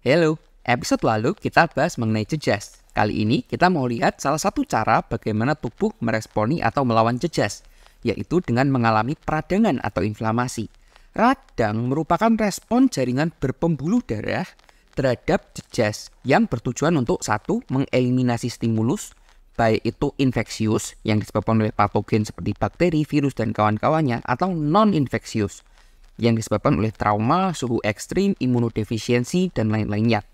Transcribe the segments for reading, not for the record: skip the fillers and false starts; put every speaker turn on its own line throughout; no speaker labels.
Halo, episode lalu kita bahas mengenai jejas. Kali ini kita mau lihat salah satu cara bagaimana tubuh meresponi atau melawan jejas, yaitu dengan mengalami peradangan atau inflamasi. Radang merupakan respon jaringan berpembuluh darah terhadap jejas yang bertujuan untuk satu, mengeliminasi stimulus, baik itu infeksius yang disebabkan oleh patogen seperti bakteri, virus, dan kawan-kawannya, atau non-infeksius yang disebabkan oleh trauma, suhu ekstrim, imunodefisiensi, dan lain-lainnya.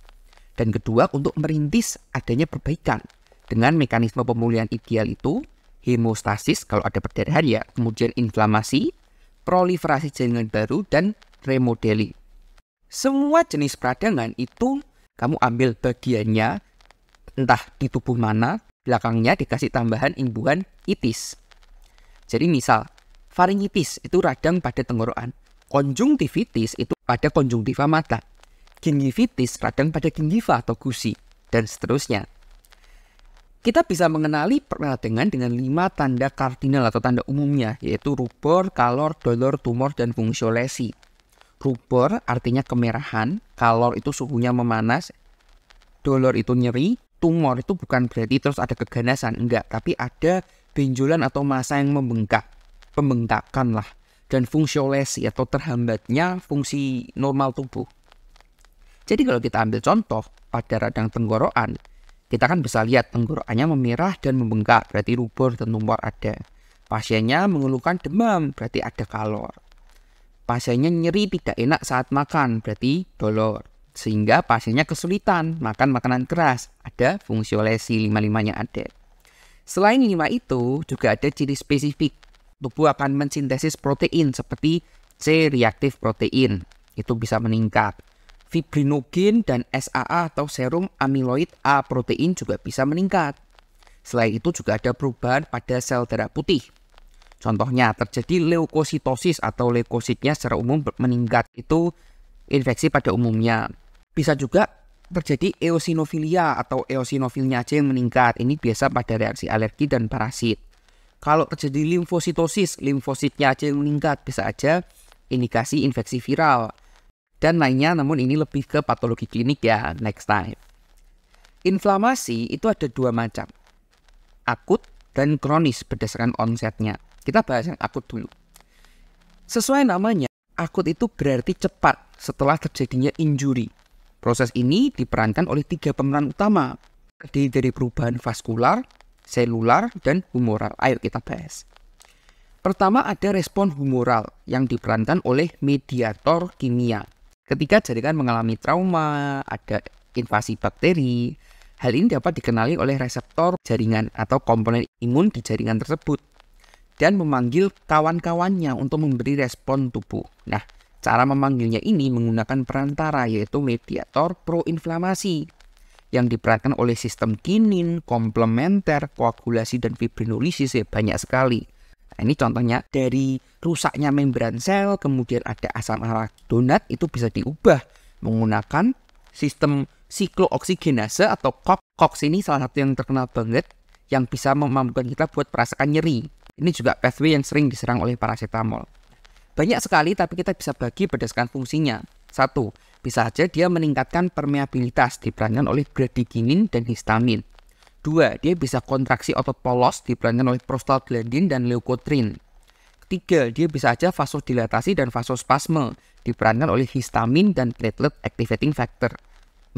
Dan kedua, untuk merintis adanya perbaikan. Dengan mekanisme pemulihan ideal itu, hemostasis kalau ada perdarahan ya, kemudian inflamasi, proliferasi jaringan baru, dan remodeling. Semua jenis peradangan itu kamu ambil bagiannya, entah di tubuh mana, belakangnya dikasih tambahan imbuhan itis. Jadi misal, faringitis itu radang pada tenggorokan. Konjungtivitis itu pada konjungtiva mata. Gingivitis radang pada gingiva atau gusi, dan seterusnya. Kita bisa mengenali peradangan dengan 5 tanda kardinal atau tanda umumnya, yaitu rubor, kalor, dolor, tumor, dan fungsiolesi. Rubor artinya kemerahan, kalor itu suhunya memanas, dolor itu nyeri, tumor itu bukan berarti terus ada keganasan, enggak, tapi ada benjolan atau massa yang membengkak, pembengkakan lah. Dan fungsiolesi atau terhambatnya fungsi normal tubuh. Jadi kalau kita ambil contoh pada radang tenggorokan, kita kan bisa lihat tenggorokannya memerah dan membengkak, berarti rubor dan tumor ada. Pasiennya mengeluhkan demam, berarti ada kalor. Pasiennya nyeri tidak enak saat makan, berarti dolor. Sehingga pasiennya kesulitan makan makanan keras, ada fungsiolesi, 5-5-nya ada. Selain 5 itu, juga ada ciri spesifik. Tubuh akan mensintesis protein seperti C-reaktif protein, itu bisa meningkat. Fibrinogen dan SAA atau serum amiloid A protein juga bisa meningkat. Selain itu juga ada perubahan pada sel darah putih. Contohnya terjadi leukositosis atau leukositnya secara umum meningkat, itu infeksi pada umumnya. Bisa juga terjadi eosinofilia atau eosinofilnya aja yang meningkat, ini biasa pada reaksi alergi dan parasit. Kalau terjadi limfositosis, limfositnya aja yang meningkat, bisa aja indikasi infeksi viral. Dan lainnya, namun ini lebih ke patologi klinik ya, next time. Inflamasi itu ada 2 macam, akut dan kronis berdasarkan onsetnya. Kita bahas yang akut dulu. Sesuai namanya, akut itu berarti cepat setelah terjadinya injury. Proses ini diperankan oleh 3 pemeran utama, terdiri dari perubahan vaskular, selular, dan humoral. Ayo kita bahas. Pertama ada respon humoral yang diperankan oleh mediator kimia. Ketika jaringan mengalami trauma, ada invasi bakteri, hal ini dapat dikenali oleh reseptor jaringan atau komponen imun di jaringan tersebut dan memanggil kawan-kawannya untuk memberi respon tubuh. Nah, cara memanggilnya ini menggunakan perantara yaitu mediator proinflamasi yang diperankan oleh sistem kinin, komplementer, koagulasi, dan fibrinolisis ya, banyak sekali. Nah, ini contohnya dari rusaknya membran sel, kemudian ada asam aragonat, itu bisa diubah menggunakan sistem siklooksigenase atau COX. COX ini salah satu yang terkenal banget yang bisa memampukan kita buat merasakan nyeri. Ini juga pathway yang sering diserang oleh paracetamol. Banyak sekali, tapi kita bisa bagi berdasarkan fungsinya. 1. Bisa saja dia meningkatkan permeabilitas diperankan oleh bradykinin dan histamin. 2. Dia bisa kontraksi otot polos diperankan oleh prostaglandin dan leukotrin. 3. Dia bisa saja vasodilatasi dan vasospasme diperankan oleh histamin dan platelet activating factor.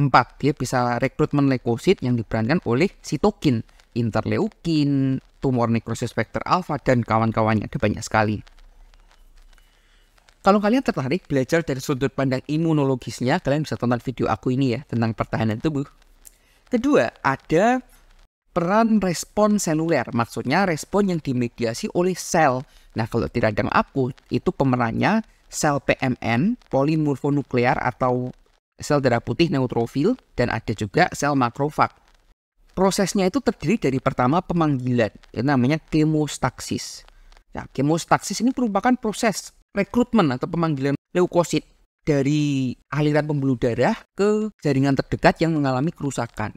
4. Dia bisa rekrutmen leukosit yang diperankan oleh sitokin, interleukin, tumor necrosis factor alpha, dan kawan-kawannya. Ada banyak sekali. Kalau kalian tertarik belajar dari sudut pandang imunologisnya, kalian bisa tonton video aku ini ya, tentang pertahanan tubuh. Kedua, ada peran respon seluler, maksudnya respon yang dimediasi oleh sel. Nah, kalau di radang akut, itu pemerannya sel PMN, polimorfonuklear atau sel darah putih neutrofil, dan ada juga sel makrofag. Prosesnya itu terdiri dari pertama pemanggilan, yang namanya kemostaksis. Nah, kemostaksis ini merupakan proses rekrutmen atau pemanggilan leukosit dari aliran pembuluh darah ke jaringan terdekat yang mengalami kerusakan.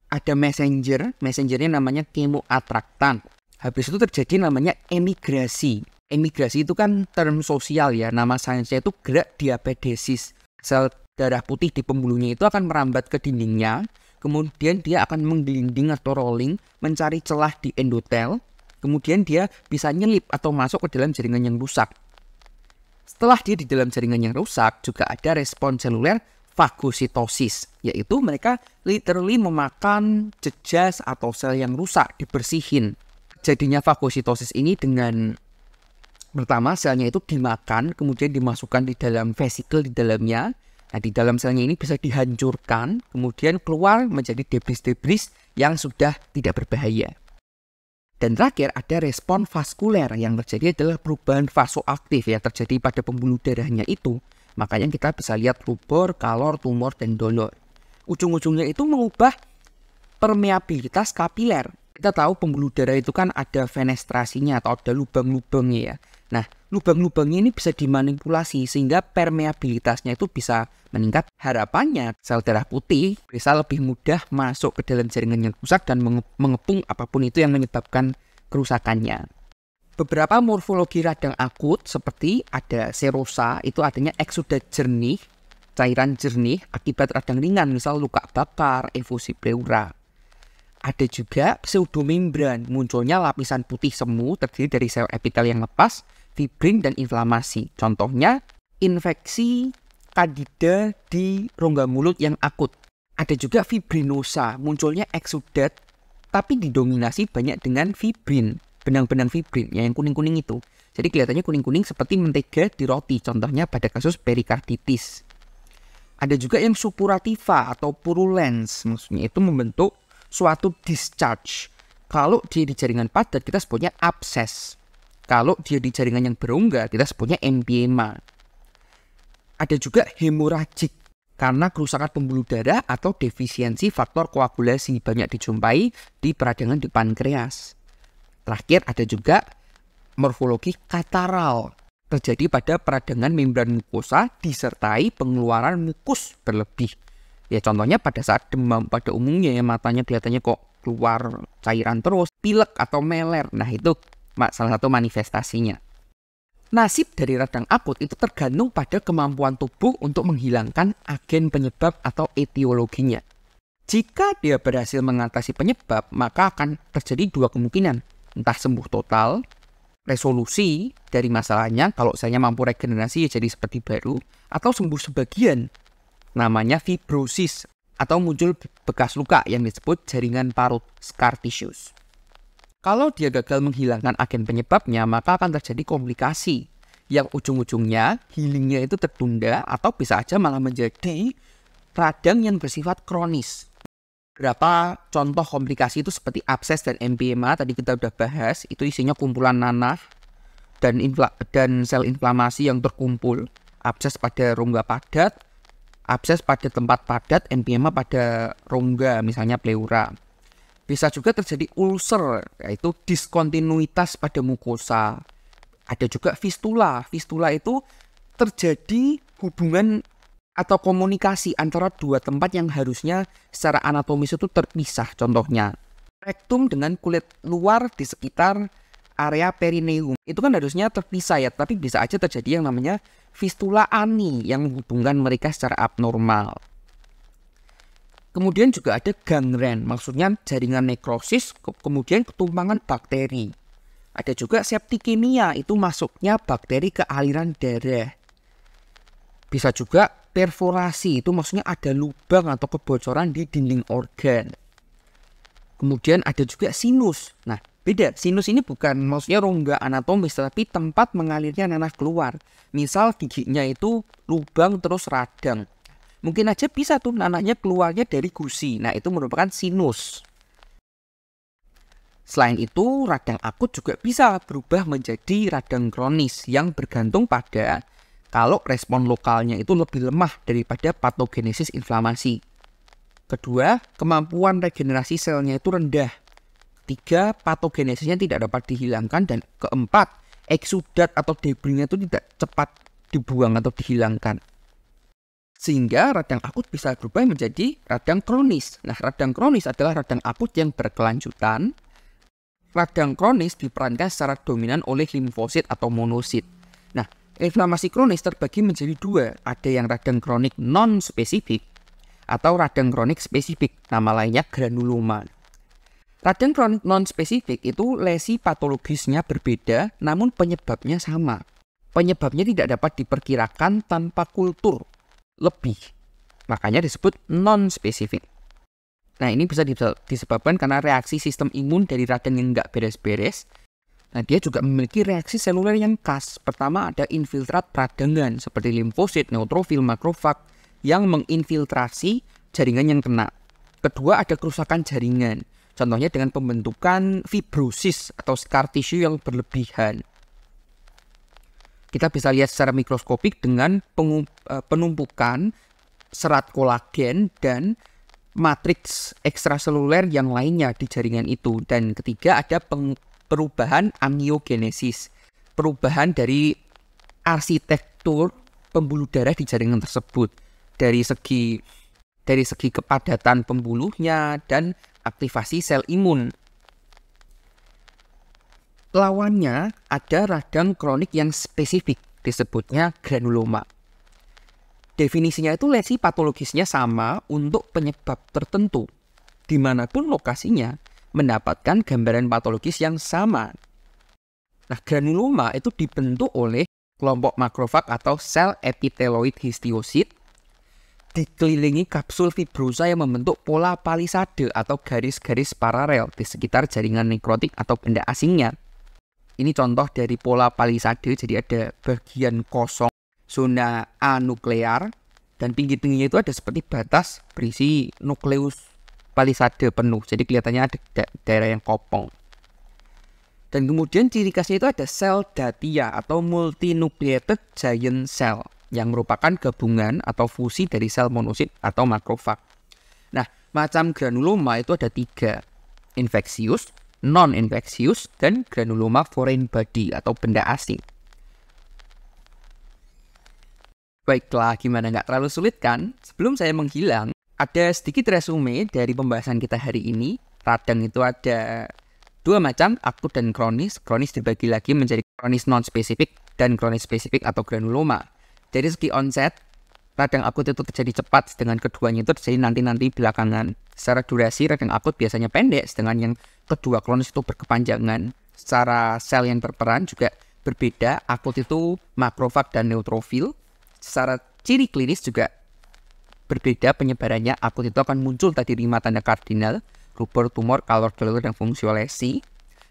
Ada messengernya namanya kemoatraktan. Habis itu terjadi namanya emigrasi. Emigrasi itu kan term sosial ya, nama sainsnya itu gerak diapedesis. Sel Darah putih di pembuluhnya itu akan merambat ke dindingnya, kemudian dia akan menggelinding atau rolling mencari celah di endotel, kemudian dia bisa nyelip atau masuk ke dalam jaringan yang rusak. Setelah dia di dalam jaringan yang rusak, juga ada respon seluler fagositosis, yaitu mereka literally memakan jejas atau sel yang rusak, dibersihin. Jadinya fagositosis ini dengan pertama selnya itu dimakan, kemudian dimasukkan di dalam vesikel di dalamnya. Nah, di dalam selnya ini bisa dihancurkan, kemudian keluar menjadi debris-debris yang sudah tidak berbahaya. Dan terakhir ada respon vaskuler, yang terjadi adalah perubahan vasoaktif yang terjadi pada pembuluh darahnya itu. Makanya kita bisa lihat rubor, kalor, tumor, dan donor. Ujung-ujungnya itu mengubah permeabilitas kapiler. Kita tahu pembuluh darah itu kan ada fenestrasinya atau ada lubang-lubangnya ya. Nah, lubang-lubangnya ini bisa dimanipulasi sehingga permeabilitasnya itu bisa meningkat. Harapannya sel darah putih bisa lebih mudah masuk ke dalam jaringan yang rusak dan mengepung apapun itu yang menyebabkan kerusakannya. Beberapa morfologi radang akut seperti ada serosa, itu artinya eksudat jernih, cairan jernih akibat radang ringan, misal luka bakar, efusi pleura. Ada juga pseudomembran, munculnya lapisan putih semu terdiri dari sel epitel yang lepas, fibrin, dan inflamasi. Contohnya infeksi Candida di rongga mulut yang akut. Ada juga fibrinosa, munculnya eksudat tapi didominasi banyak dengan fibrin. Benang-benang fibrin yang kuning-kuning itu. Jadi kelihatannya kuning-kuning seperti mentega di roti, contohnya pada kasus perikarditis. Ada juga yang suppurativa atau purulens, maksudnya itu membentuk suatu discharge. Kalau dia di jaringan padat kita sebutnya abses. Kalau dia di jaringan yang berongga kita sebutnya empiema. Ada juga hemoragik karena kerusakan pembuluh darah atau defisiensi faktor koagulasi, banyak dijumpai di peradangan di pankreas. Terakhir ada juga morfologi kataral, terjadi pada peradangan membran mukosa disertai pengeluaran mukus berlebih. Ya contohnya pada saat demam pada umumnya ya matanya kelihatannya kok keluar cairan terus, pilek atau meler. Nah itu salah satu manifestasinya. Nasib dari radang akut itu tergantung pada kemampuan tubuh untuk menghilangkan agen penyebab atau etiologinya. Jika dia berhasil mengatasi penyebab, maka akan terjadi dua kemungkinan. Entah sembuh total, resolusi dari masalahnya, kalau saya mampu regenerasi ya jadi seperti baru, atau sembuh sebagian, namanya fibrosis, atau muncul bekas luka yang disebut jaringan parut, scar tissues. Kalau dia gagal menghilangkan agen penyebabnya, maka akan terjadi komplikasi, yang ujung-ujungnya healingnya itu tertunda, atau bisa aja malah menjadi radang yang bersifat kronis. Beberapa contoh komplikasi itu seperti abses dan empiema, tadi kita udah bahas, itu isinya kumpulan nanah dan sel inflamasi yang terkumpul. Abses pada rongga padat, abses pada tempat padat, empiema pada rongga, misalnya pleura. Bisa juga terjadi ulcer, yaitu diskontinuitas pada mukosa. Ada juga fistula. Fistula itu terjadi hubungan atau komunikasi antara dua tempat yang harusnya secara anatomis itu terpisah. Contohnya rektum dengan kulit luar di sekitar area perineum itu kan harusnya terpisah ya, tapi bisa aja terjadi yang namanya fistula ani yang menghubungkan mereka secara abnormal. Kemudian juga ada gangren, maksudnya jaringan nekrosis kemudian ketumpangan bakteri. Ada juga septikemia, itu masuknya bakteri ke aliran darah. Bisa juga perforasi, itu maksudnya ada lubang atau kebocoran di dinding organ. Kemudian ada juga sinus. Nah, beda. Sinus ini bukan maksudnya rongga anatomis, tapi tempat mengalirnya nanah keluar. Misal giginya itu lubang terus radang. Mungkin aja bisa tuh nanahnya keluarnya dari gusi. Nah, itu merupakan sinus. Selain itu, radang akut juga bisa berubah menjadi radang kronis yang bergantung pada kalau respon lokalnya itu lebih lemah daripada patogenesis inflamasi. Kedua, kemampuan regenerasi selnya itu rendah. Ketiga, patogenesisnya tidak dapat dihilangkan. Dan keempat, eksudat atau debrisnya itu tidak cepat dibuang atau dihilangkan. Sehingga radang akut bisa berubah menjadi radang kronis. Nah, radang kronis adalah radang akut yang berkelanjutan. Radang kronis diperankan secara dominan oleh limfosit atau monosit. Nah, Inflamasi kronis terbagi menjadi dua, ada yang radang kronik non-spesifik atau radang kronik spesifik, nama lainnya granuloma. Radang kronik non-spesifik itu lesi patologisnya berbeda, namun penyebabnya sama. Penyebabnya tidak dapat diperkirakan tanpa kultur lebih, makanya disebut non-spesifik. Nah, ini bisa disebabkan karena reaksi sistem imun dari radang yang nggak beres-beres. Nah, dia juga memiliki reaksi seluler yang khas. Pertama, ada infiltrat peradangan seperti limfosit, neutrofil, makrofag yang menginfiltrasi jaringan yang kena. Kedua, ada kerusakan jaringan. Contohnya dengan pembentukan fibrosis atau scar tissue yang berlebihan. Kita bisa lihat secara mikroskopik dengan penumpukan serat kolagen dan matriks ekstraseluler yang lainnya di jaringan itu. Dan ketiga, ada perubahan angiogenesis, perubahan dari arsitektur pembuluh darah di jaringan tersebut dari segi kepadatan pembuluhnya dan aktivasi sel imun. Lawannya ada radang kronik yang spesifik, disebutnya granuloma. Definisinya itu lesi patologisnya sama untuk penyebab tertentu, dimanapun lokasinya mendapatkan gambaran patologis yang sama. Nah, granuloma itu dibentuk oleh kelompok makrofag atau sel epiteloid histiosit dikelilingi kapsul fibrosa yang membentuk pola palisade atau garis-garis paralel di sekitar jaringan nekrotik atau benda asingnya. Ini contoh dari pola palisade, jadi ada bagian kosong zona anuklear dan pinggir-pinggirnya itu ada seperti batas berisi nukleus palisade penuh, jadi kelihatannya ada daerah yang kopong. Dan kemudian ciri khasnya itu ada sel datia atau multinucleated giant cell yang merupakan gabungan atau fusi dari sel monosit atau makrofag. Nah, macam granuloma itu ada 3, infeksius, non-infeksius, dan granuloma foreign body atau benda asing. Baiklah, gimana nggak terlalu sulit kan? Sebelum saya menghilang, ada sedikit resume dari pembahasan kita hari ini. Radang itu ada 2 macam, akut dan kronis. Kronis dibagi lagi menjadi kronis non-spesifik dan kronis spesifik atau granuloma. Dari segi onset, radang akut itu terjadi cepat, sedangkan keduanya itu terjadi nanti belakangan. Secara durasi, radang akut biasanya pendek, sedangkan yang kedua kronis itu berkepanjangan. Secara sel yang berperan juga berbeda, akut itu makrofag dan neutrofil. Secara ciri klinis juga berbeda penyebarannya. Akut itu akan muncul tadi 5 tanda kardinal, rubor, tumor, kalor, kelelur, dan fungsiol lesi.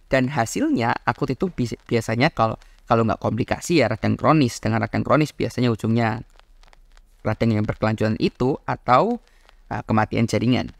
Dan hasilnya akut itu biasanya kalau nggak komplikasi ya radang kronis. Dengan radang kronis biasanya ujungnya radang yang berkelanjutan itu atau kematian jaringan.